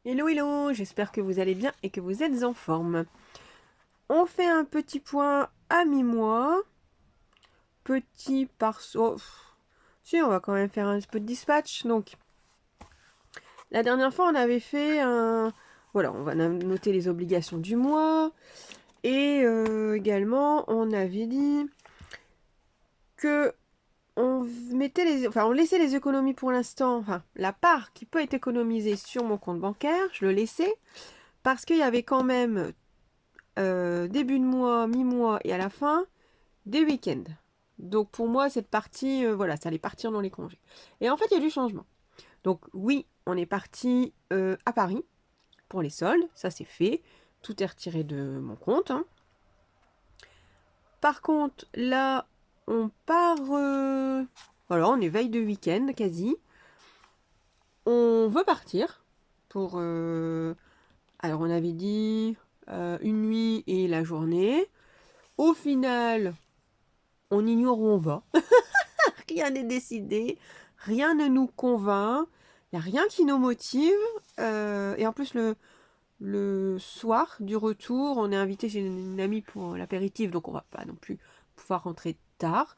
Hello hello, j'espère que vous allez bien et que vous êtes en forme. On fait un petit point à mi-mois. Petit par... Oh, si, on va quand même faire un peu de dispatch. Donc, la dernière fois, on avait fait un... Voilà, on va noter les obligations du mois. Et également, on avait dit que on laissait les économies pour l'instant, enfin, la part qui peut être économisée sur mon compte bancaire, je le laissais, parce qu'il y avait quand même début de mois, mi-mois et à la fin, des week-ends. Donc pour moi, cette partie, voilà, ça allait partir dans les congés. Et en fait, il y a du changement. Donc oui, on est parti à Paris pour les soldes, ça c'est fait. Tout est retiré de mon compte, hein. Par contre, là, on part... voilà, on est veille de week-end, quasi. On veut partir pour... alors on avait dit une nuit et la journée. Au final, on ignore où on va. Rien n'est décidé, rien ne nous convainc, il n'y a rien qui nous motive. Et en plus, le soir du retour, on est invité chez une amie pour l'apéritif, donc on va pas non plus pouvoir rentrer tard.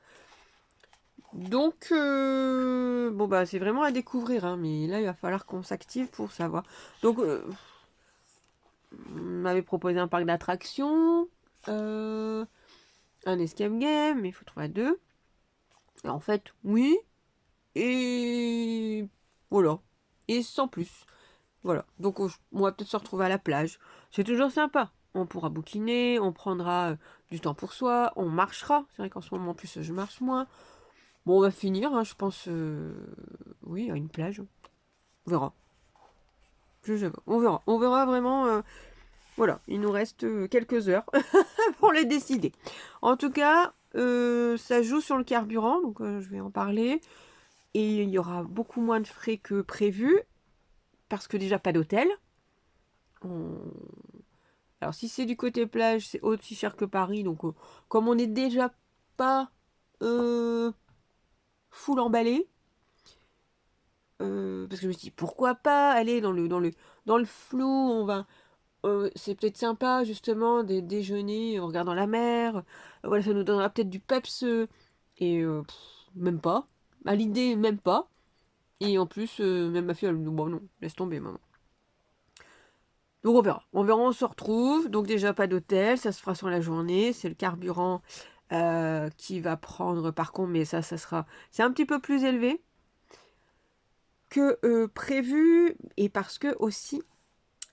Donc, bon bah c'est vraiment à découvrir, hein, mais là il va falloir qu'on s'active pour savoir. Donc, on m'avait proposé un parc d'attractions, un escape game, mais il faut trouver à deux. Et en fait, oui, et voilà. Et sans plus. Voilà. Donc on va peut-être se retrouver à la plage. C'est toujours sympa. On pourra bouquiner, on prendra du temps pour soi, on marchera. C'est vrai qu'en ce moment en plus je marche moins. Bon, on va finir, hein, je pense, oui, à une plage. On verra. Je sais pas. On verra. On verra vraiment. Voilà, il nous reste quelques heures pour les décider. En tout cas, ça joue sur le carburant, donc je vais en parler. Et il y aura beaucoup moins de frais que prévu, parce que déjà pas d'hôtel. On- Alors si c'est du côté plage, c'est aussi cher que Paris, donc comme on n'est déjà pas euh, full emballé, parce que je me suis dit pourquoi pas aller dans le flou, on va c'est peut-être sympa justement de déjeuner en regardant la mer, voilà, ça nous donnera peut-être du peps et même pas, à l'idée même pas, et en plus même ma fille elle me dit bon non, laisse tomber maman. Donc on verra. On verra, on se retrouve. Donc déjà pas d'hôtel, ça se fera sur la journée. C'est le carburant qui va prendre par contre, mais ça sera... C'est un petit peu plus élevé que prévu. Et parce que aussi,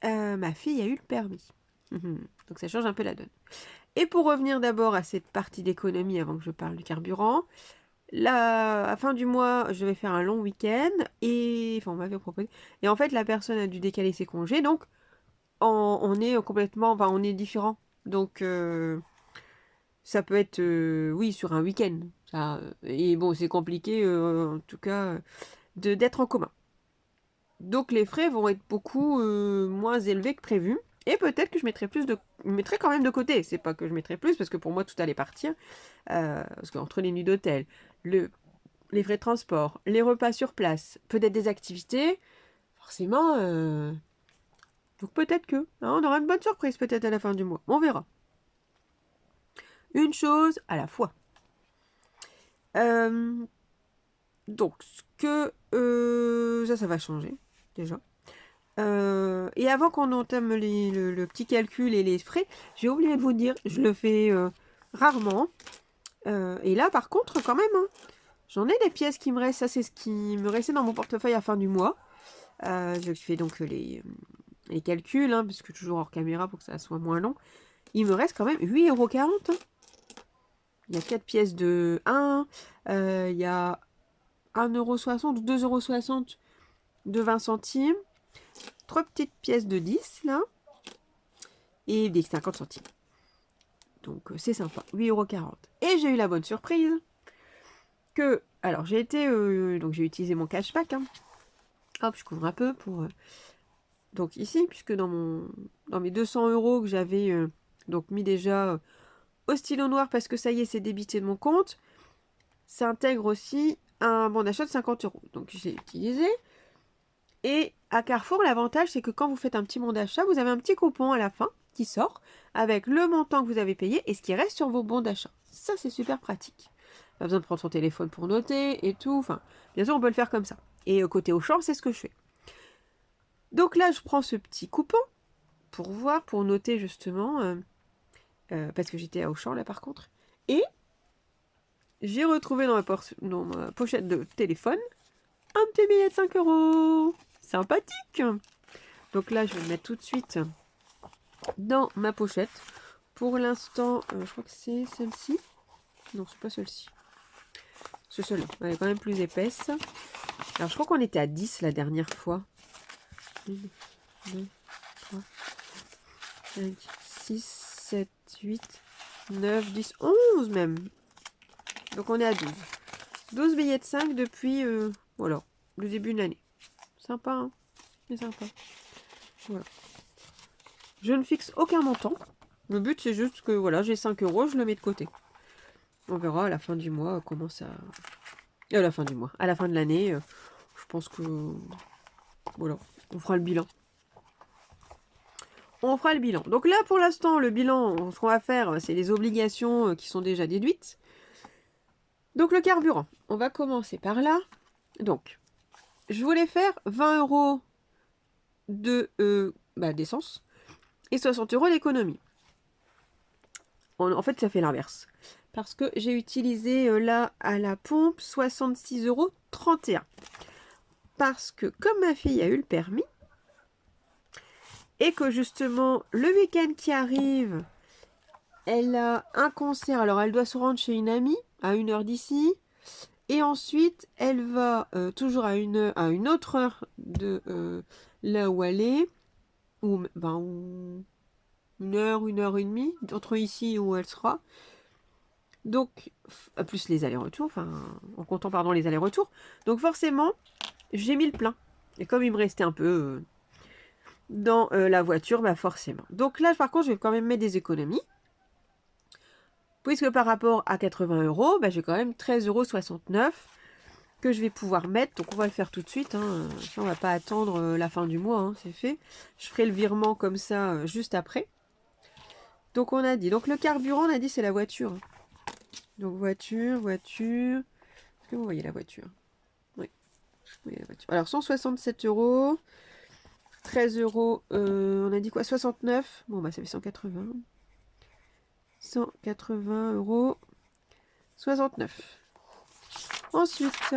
ma fille a eu le permis. Donc ça change un peu la donne. Et pour revenir d'abord à cette partie d'économie avant que je parle du carburant, là, à fin du mois, je vais faire un long week-end. Et... Enfin, on m'avait proposé. Et en fait, la personne a dû décaler ses congés. Donc, on est complètement, enfin on est différent. Donc ça peut être, oui, sur un week-end. Ça, et bon, c'est compliqué, en tout cas, d'être en commun. Donc les frais vont être beaucoup moins élevés que prévu. Et peut-être que je mettrai quand même de côté. C'est pas que je mettrai plus, parce que pour moi tout allait partir. Parce qu'entre les nuits d'hôtel, les frais de transport, les repas sur place, peut-être des activités, forcément. Donc peut-être que, hein, on aura une bonne surprise peut-être à la fin du mois. On verra. Une chose à la fois. Euh, donc, ce que... ça va changer, déjà. Et avant qu'on entame le petit calcul et les frais, j'ai oublié de vous dire, je le fais rarement. Et là, par contre, quand même, hein, j'en ai des pièces qui me restent. Ça, c'est ce qui me restait dans mon portefeuille à fin du mois. Je fais donc les calculs, hein, parce que toujours hors caméra pour que ça soit moins long. Il me reste quand même 8,40 €. Hein. Il y a 4 pièces de 1, il y a 1,60 € ou 2,60 € de 20 centimes, 3 petites pièces de 10 là, et des 50 centimes. Donc c'est sympa, 8,40 €. Et j'ai eu la bonne surprise que, alors j'ai été, donc j'ai utilisé mon cashback, hein. Hop, je couvre un peu pour, donc ici, puisque dans mes 200 € que j'avais donc mis déjà au stylo noir parce que ça y est, c'est débité de mon compte, ça intègre aussi un bon d'achat de 50 €. Donc j'ai utilisé. Et à Carrefour, l'avantage, c'est que quand vous faites un petit bon d'achat, vous avez un petit coupon à la fin qui sort avec le montant que vous avez payé et ce qui reste sur vos bons d'achat. Ça, c'est super pratique. Pas besoin de prendre son téléphone pour noter et tout. Enfin, bien sûr, on peut le faire comme ça. Et côté Auchan, c'est ce que je fais. Donc là, je prends ce petit coupon pour voir, pour noter justement, parce que j'étais à Auchan là par contre. Et j'ai retrouvé dans ma pochette de téléphone un petit billet de 5 euros. Sympathique. Donc là, je vais le mettre tout de suite dans ma pochette. Pour l'instant, je crois que c'est celle-ci. Non, c'est pas celle-ci. C'est celle-là. Elle est quand même plus épaisse. Alors, je crois qu'on était à 10 la dernière fois. 1, 2, 3, 5, 6, 7, 8, 9, 10, 11 même. Donc, on est à 12. 12 billets de 5 depuis, voilà, le début de l'année. Sympa, hein? C'est sympa. Voilà. Je ne fixe aucun montant. Le but, c'est juste que, voilà, j'ai 5 euros, je le mets de côté. On verra à la fin du mois comment ça... à la fin du mois. À la fin de l'année, je pense que... voilà, on fera le bilan. On fera le bilan. Donc là, pour l'instant, le bilan, ce qu'on va faire, c'est les obligations qui sont déjà déduites. Donc le carburant, on va commencer par là. Donc, je voulais faire 20 euros d'essence et 60 euros d'économie. En fait, ça fait l'inverse. Parce que j'ai utilisé là à la pompe 66,31 euros. Parce que comme ma fille a eu le permis, et que justement le week-end qui arrive, elle a un concert. Alors elle doit se rendre chez une amie à 1 heure d'ici. Et ensuite, elle va toujours à une autre heure de là où elle est. Ou 1 heure et demie, entre ici et où elle sera. Donc, plus les allers-retours, enfin, en comptant, pardon, les allers-retours. Donc forcément, j'ai mis le plein. Et comme il me restait un peu dans la voiture, bah forcément. Donc là, par contre, je vais quand même mettre des économies. Puisque par rapport à 80 euros, bah, j'ai quand même 13,69 € que je vais pouvoir mettre. Donc on va le faire tout de suite. Hein. Ça, on va pas attendre la fin du mois, hein, c'est fait. Je ferai le virement comme ça juste après. Donc on a dit. Donc le carburant, on a dit c'est la voiture. Donc voiture. Est-ce que vous voyez la voiture? Oui. Vous voyez la voiture. Alors 167 euros. 13 euros. On a dit quoi? 69. Bon bah ça fait 180. 180 euros. 69. Ensuite,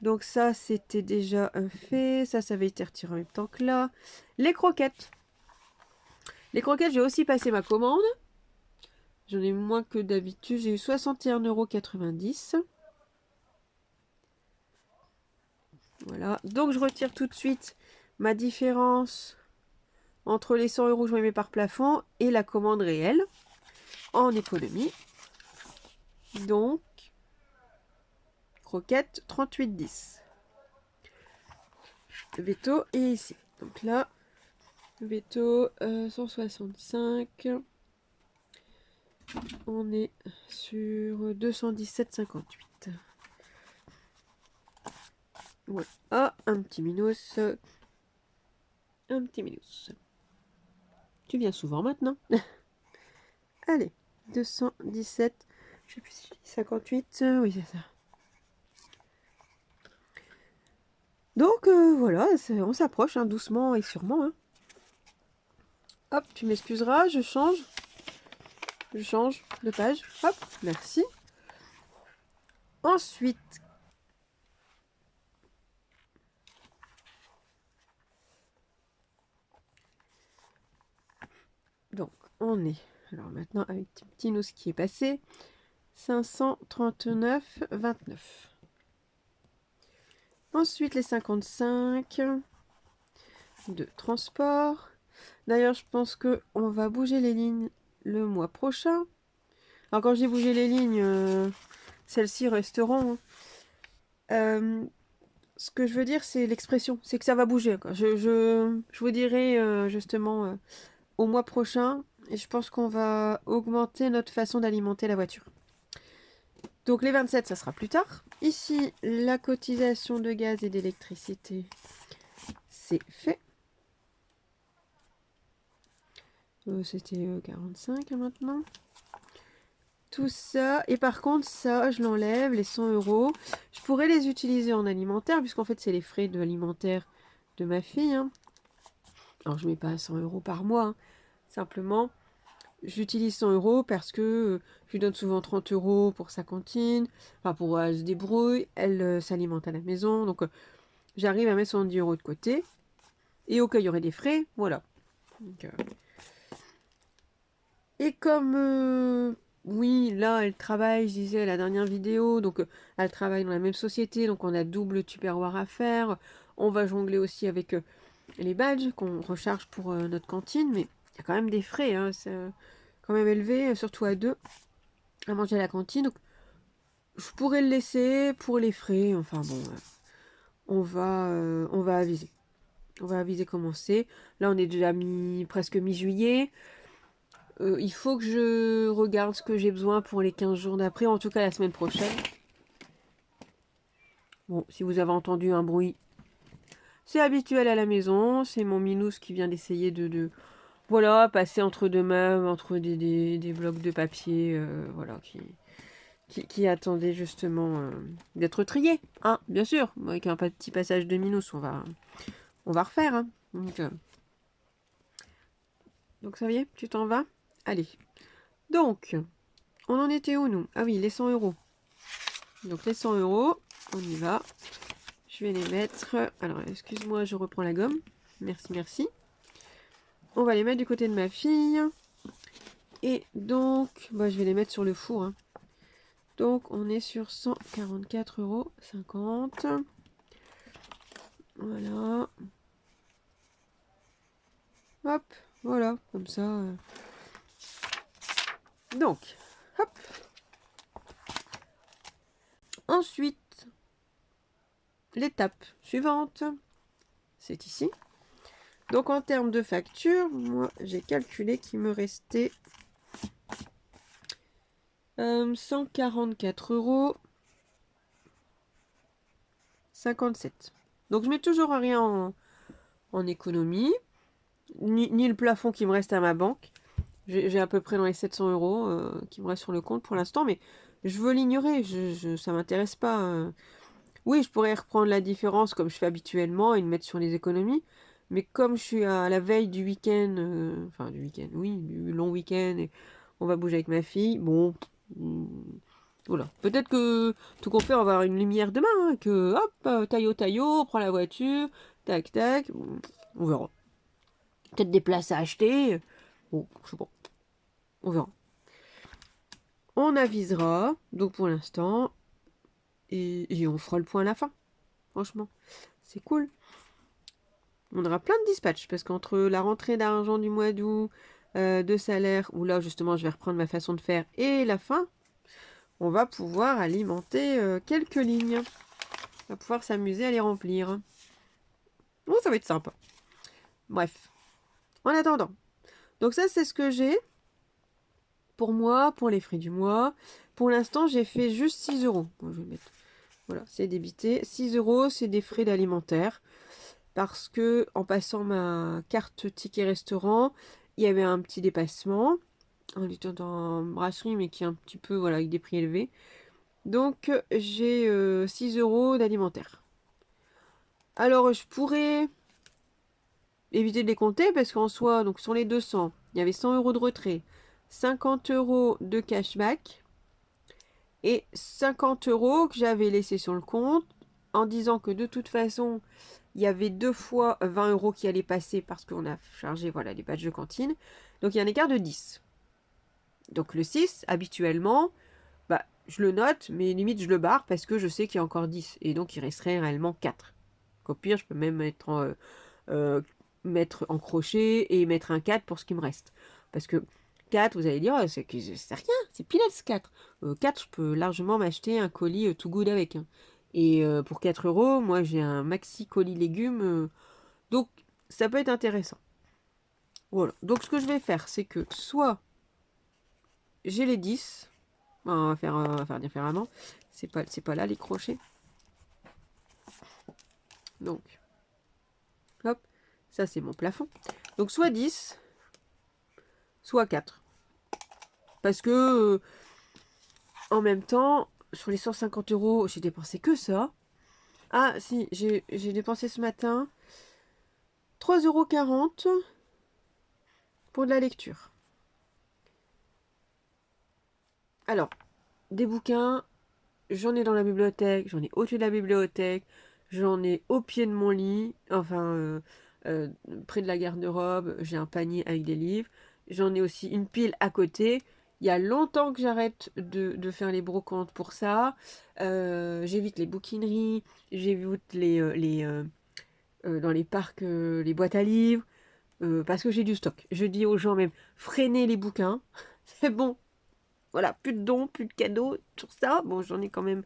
donc ça c'était déjà fait. Ça avait été retiré en même temps que là. Les croquettes. Les croquettes, j'ai aussi passé ma commande. J'en ai moins que d'habitude. J'ai eu 61,90 €. Voilà. Donc je retire tout de suite ma différence entre les 100 euros que je mets par plafond et la commande réelle en économie. Donc, croquette 38,10. Veto est ici. Donc là, veto 165. On est sur 217,58. Voilà. Ah, un petit minus. Un petit minus. Tu viens souvent maintenant. Allez, 217. Je sais plus si j'ai dit 58. Oui, c'est ça. Donc voilà, on s'approche hein, doucement et sûrement. Hein. Hop, tu m'excuseras, je change. Je change de page. Hop, merci. Ensuite, donc on est, alors maintenant avec petit nous qui est passé, 539,29. Ensuite les 55 de transport. D'ailleurs, je pense que on va bouger les lignes le mois prochain. Alors quand j'ai bougé les lignes, celles-ci resteront. Ce que je veux dire, c'est l'expression, c'est que ça va bouger. Quoi. Je vous dirai justement au mois prochain, et je pense qu'on va augmenter notre façon d'alimenter la voiture. Donc les 27, ça sera plus tard. Ici, la cotisation de gaz et d'électricité, c'est fait. C'était 45 maintenant. Tout ça. Et par contre, ça, je l'enlève, les 100 euros. Je pourrais les utiliser en alimentaire, puisqu'en fait, c'est les frais de l'alimentaire de ma fille. Hein. Alors, je mets pas 100 euros par mois. Hein. Simplement, j'utilise 100 euros parce que je lui donne souvent 30 euros pour sa cantine. Enfin, pour elle se débrouille. Elle s'alimente à la maison. Donc, j'arrive à mettre 70 euros de côté. Et au cas où il y aurait des frais, voilà. Donc, et comme, oui, là, elle travaille, je disais, la dernière vidéo, donc elle travaille dans la même société, donc on a double tupperware à faire. On va jongler aussi avec les badges qu'on recharge pour notre cantine, mais il y a quand même des frais, hein, c'est quand même élevé, surtout à deux, à manger à la cantine. Donc je pourrais le laisser pour les frais, enfin bon, on va aviser. On va aviser comment c'est. Là, on est déjà presque mi-juillet. Il faut que je regarde ce que j'ai besoin pour les 15 jours d'après, en tout cas la semaine prochaine. Bon, si vous avez entendu un bruit, c'est habituel à la maison. C'est mon Minous qui vient d'essayer voilà, passer entre deux meubles, entre des blocs de papier, voilà, qui attendait justement d'être trié. Hein, bien sûr, avec un petit passage de Minous, on va refaire. Hein. Donc ça y est, tu t'en vas? Allez. Donc, on en était où, nous? Ah oui, les 100 euros. Donc les 100 euros, on y va. Je vais les mettre... Alors, excuse-moi, je reprends la gomme. Merci, merci. On va les mettre du côté de ma fille. Et donc, bah, je vais les mettre sur le four. Hein. Donc, on est sur 144,50 €. Voilà. Hop, voilà, comme ça. Donc, hop. Ensuite, l'étape suivante, c'est ici. Donc, en termes de facture, moi, j'ai calculé qu'il me restait 144,57 €. Donc, je mets toujours rien en économie, ni le plafond qui me reste à ma banque. J'ai à peu près dans les 700 euros qui me restent sur le compte pour l'instant, mais je veux l'ignorer, ça m'intéresse pas. Oui, je pourrais reprendre la différence comme je fais habituellement et le mettre sur les économies, mais comme je suis à la veille du week-end, enfin du week-end, oui, du long week-end, et on va bouger avec ma fille, bon, voilà. Peut-être que tout compte fait, on va avoir une lumière demain, hein, que hop, taillot, on prend la voiture, tac, tac, on verra. Peut-être des places à acheter, bon, je sais pas, on verra. On avisera, donc pour l'instant, et on fera le point à la fin. Franchement, c'est cool. On aura plein de dispatchs, parce qu'entre la rentrée d'argent du mois d'août, de salaire, où là justement je vais reprendre ma façon de faire, et la fin, on va pouvoir alimenter quelques lignes. On va pouvoir s'amuser à les remplir. Oh, ça va être sympa. Bref, en attendant. Donc ça, c'est ce que j'ai pour moi, pour les frais du mois. Pour l'instant, j'ai fait juste 6 euros. Bon, je vais mettre... Voilà, c'est débité. 6 euros, c'est des frais d'alimentaire. Parce que en passant ma carte ticket restaurant, il y avait un petit dépassement. On était en brasserie, mais qui est un petit peu, voilà, avec des prix élevés. Donc, j'ai 6 euros d'alimentaire. Alors, je pourrais éviter de les compter parce qu'en soi, donc sur les 200, il y avait 100 euros de retrait, 50 euros de cashback et 50 euros que j'avais laissé sur le compte en disant que de toute façon, il y avait 2 fois 20 euros qui allaient passer parce qu'on a chargé voilà, les badges de cantine. Donc, il y a un écart de 10. Donc, le 6, habituellement, bah, je le note, mais limite, je le barre parce que je sais qu'il y a encore 10. Et donc, il resterait réellement 4. Au pire, je peux même mettre en crochet et mettre un 4 pour ce qui me reste. Parce que 4, vous allez dire, oh, c'est rien, c'est peanuts 4. 4, je peux largement m'acheter un colis Too Good avec. Hein. Et pour 4 euros, moi j'ai un maxi colis légumes. Donc ça peut être intéressant. Voilà. Donc ce que je vais faire, c'est que soit j'ai les 10, On va faire différemment. C'est pas là les crochets. Donc, hop, ça c'est mon plafond. Donc soit 10, soit 4. Parce que, en même temps, sur les 150 euros, j'ai dépensé que ça. Ah si, j'ai dépensé ce matin 3,40 € pour de la lecture. Alors, des bouquins, j'en ai dans la bibliothèque, j'en ai au-dessus de la bibliothèque, j'en ai au pied de mon lit, enfin, euh, près de la garde-robe, j'ai un panier avec des livres. J'en ai aussi une pile à côté. Il y a longtemps que j'arrête de faire les brocantes pour ça. J'évite les bouquineries, j'évite dans les parcs, les boîtes à livres, parce que j'ai du stock. Je dis aux gens même, freinez les bouquins, c'est bon. Voilà, plus de dons, plus de cadeaux, tout ça. Bon, j'en ai quand même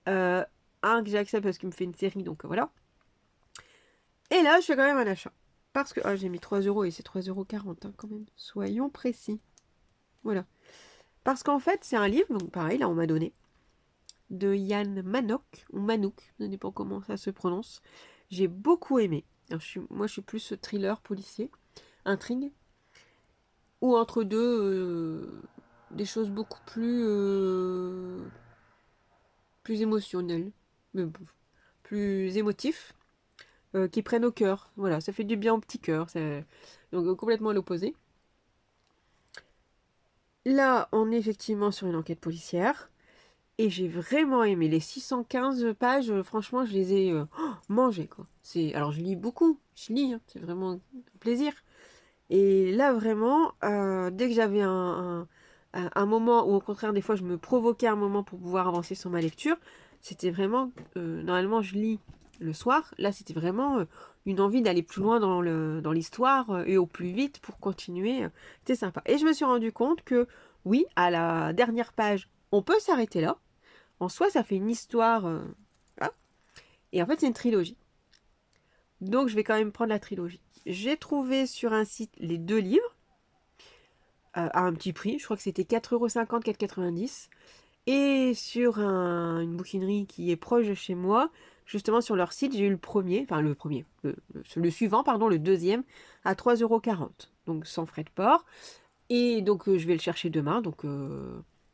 euh, un que j'accepte parce qu'il me fait une série, donc voilà. Et là, je fais quand même un achat. Parce que j'ai mis 3 euros et c'est 3,40 € quand même. Soyons précis. Voilà. Parce qu'en fait, c'est un livre, donc pareil, là, on m'a donné, de Yann Manock, ou Manouk, je ne sais pas comment ça se prononce. J'ai beaucoup aimé. Alors, moi, je suis plus thriller, policier, intrigue, ou entre deux, des choses beaucoup plus émotionnelles, mais plus émotifs, qui prennent au cœur. Voilà, ça fait du bien au petit cœur. Donc complètement à l'opposé. Là, on est effectivement sur une enquête policière. Et j'ai vraiment aimé. Les 615 pages, franchement, je les ai mangées, quoi. Alors, je lis beaucoup. Je lis, hein, c'est vraiment un plaisir. Et là, vraiment, dès que j'avais un moment, ou au contraire, des fois, je me provoquais un moment pour pouvoir avancer sur ma lecture, c'était vraiment... normalement, je lis le soir. Là, c'était vraiment une envie d'aller plus loin dans l'histoire et au plus vite pour continuer. C'était sympa. Et je me suis rendu compte que, oui, à la dernière page, on peut s'arrêter là. En soi, ça fait une histoire. Voilà. Et en fait, c'est une trilogie. Donc, je vais quand même prendre la trilogie. J'ai trouvé sur un site les 2 livres à un petit prix. Je crois que c'était 4,50 €, 4,90 €. Et sur une bouquinerie qui est proche de chez moi, justement sur leur site, j'ai eu le premier, enfin le premier, le suivant, pardon, le deuxième, à 3,40 €. Donc, sans frais de port. Et donc, je vais le chercher demain. Donc,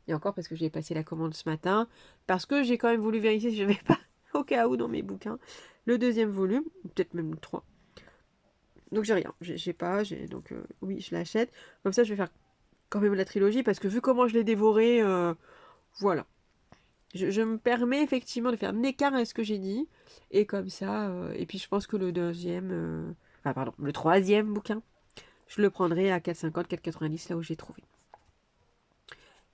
et encore parce que j'ai passé la commande ce matin. Parce que j'ai quand même voulu vérifier si je n'avais pas, au cas où, dans mes bouquins, le deuxième volume. Peut-être même le 3. Donc, j'ai rien. J'ai pas. Donc, oui, je l'achète. Comme ça, je vais faire quand même la trilogie. Parce que vu comment je l'ai dévoré, voilà. Je me permets effectivement de faire un écart à ce que j'ai dit. Et comme ça. Et puis, je pense que le deuxième. Enfin, pardon. Le troisième bouquin. Je le prendrai à 4,50, 4,90 là où j'ai trouvé.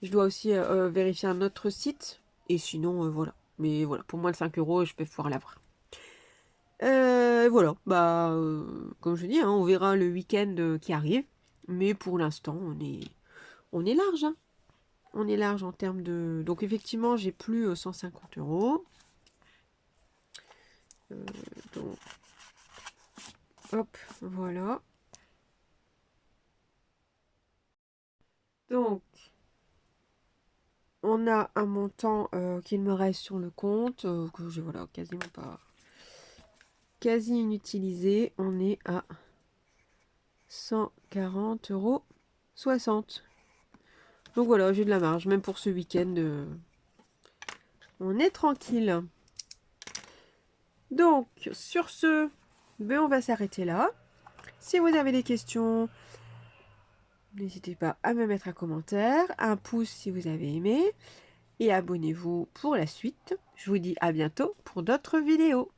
Je dois aussi vérifier un autre site. Et sinon, voilà. Mais voilà, pour moins de 5 euros, je peux pouvoir l'avoir. Voilà, bah, comme je dis, hein, on verra le week-end qui arrive. Mais pour l'instant, on est large. Hein. On est large en termes de... Donc effectivement, j'ai plus 150 euros. Donc, hop, voilà. Donc, on a un montant qu'il me reste sur le compte, que j'ai voilà, quasiment pas... Quasi inutilisé. On est à 140,60 €. Donc voilà, j'ai de la marge, même pour ce week-end. On est tranquille. Donc, sur ce, ben on va s'arrêter là. Si vous avez des questions, n'hésitez pas à me mettre un commentaire, un pouce si vous avez aimé, et abonnez-vous pour la suite. Je vous dis à bientôt pour d'autres vidéos.